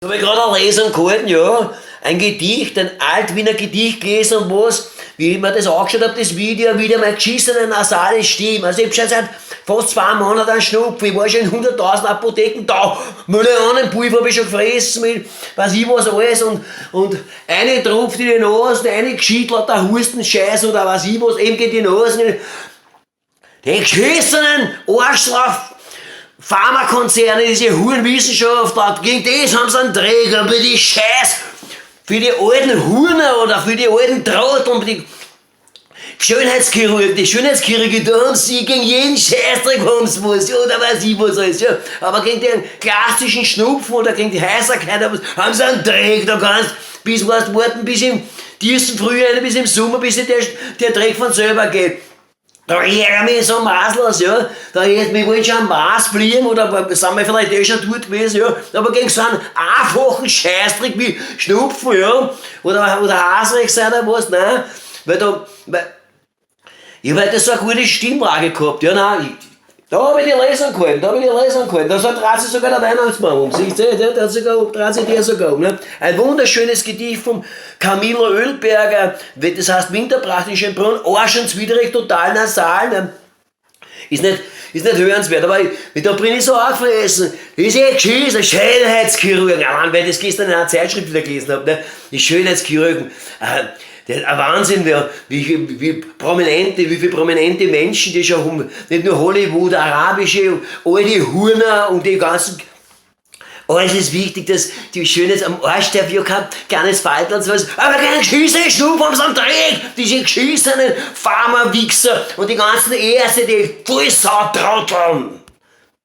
Habe ich gerade eine Lesung gehalten, ja. Ein Gedicht, ein Altwiener Gedicht gelesen und was, wie ich mir das angeschaut habe, das Video, wieder meine geschissene nasale Stimme. Also ich hab schon seit fast 2 Monaten einen Schnupfen, ich war schon in 100.000 Apotheken da, Millionenpulver habe ich schon gefressen mit, weiß ich was alles und eine tropft in die Nase, eine geschieht lauter Hustenscheiß oder weiß ich was, eben geht die Nase nicht. Die geschissenen Arschloch Pharmakonzerne, diese Hurenwissenschaftler, gegen das haben sie einen Träger, für die Scheiß, für die alten Hurner oder für die alten Trotteln, die Schönheitschirurgie, da haben sie gegen jeden Scheißdreck haben sie was, ja, oder weiß ich was alles, ja. Aber gegen den klassischen Schnupfen oder gegen die Heiserkeit haben sie einen Dreck, da kannst bis warten, bis im tiefsten Frühjahr, bis im Sommer, bis der Dreck von selber geht. Da ärgere mich so maßlos, ja. Wir wollen schon am Mars fliegen oder sind wir vielleicht eh schon dort gewesen, ja. Aber gegen so einen einfachen Scheißdreck wie Schnupfen, ja. Oder Haserecht sein oder was, nein. Ich hab halt so eine gute Stimmlage gehabt, ja, nein. Da hab ich die Lesung gehalten, Da dreht sich sogar der Weihnachtsmann um. Siehst du, der dreht sich der sogar um. Ne? Ein wunderschönes Gedicht vom Camillo Oelberger, das heißt Winterpracht in Schönbrunn, arschenswidrig, total nasal. Ne? Ist nicht hörenswert, aber da bin ich so angefressen. Das ist eh geschissen, Schönheitschirurgen. Ja, Mann, weil ich das gestern in einer Zeitschrift wieder gelesen habe, ne? Die Schönheitschirurgen. Ein Wahnsinn, wie viele prominente Menschen, die schon nicht nur Hollywood, arabische, alte Hurner und die ganzen. Alles ist wichtig, dass die Schönheit am Arsch darf ja kein kleines Falten und so was. Aber kein geschissenen Schnupf haben sie am Dreck! Diese geschissenen Pharma-Wichser und die ganzen Ärzte, die Vollsautrotteln!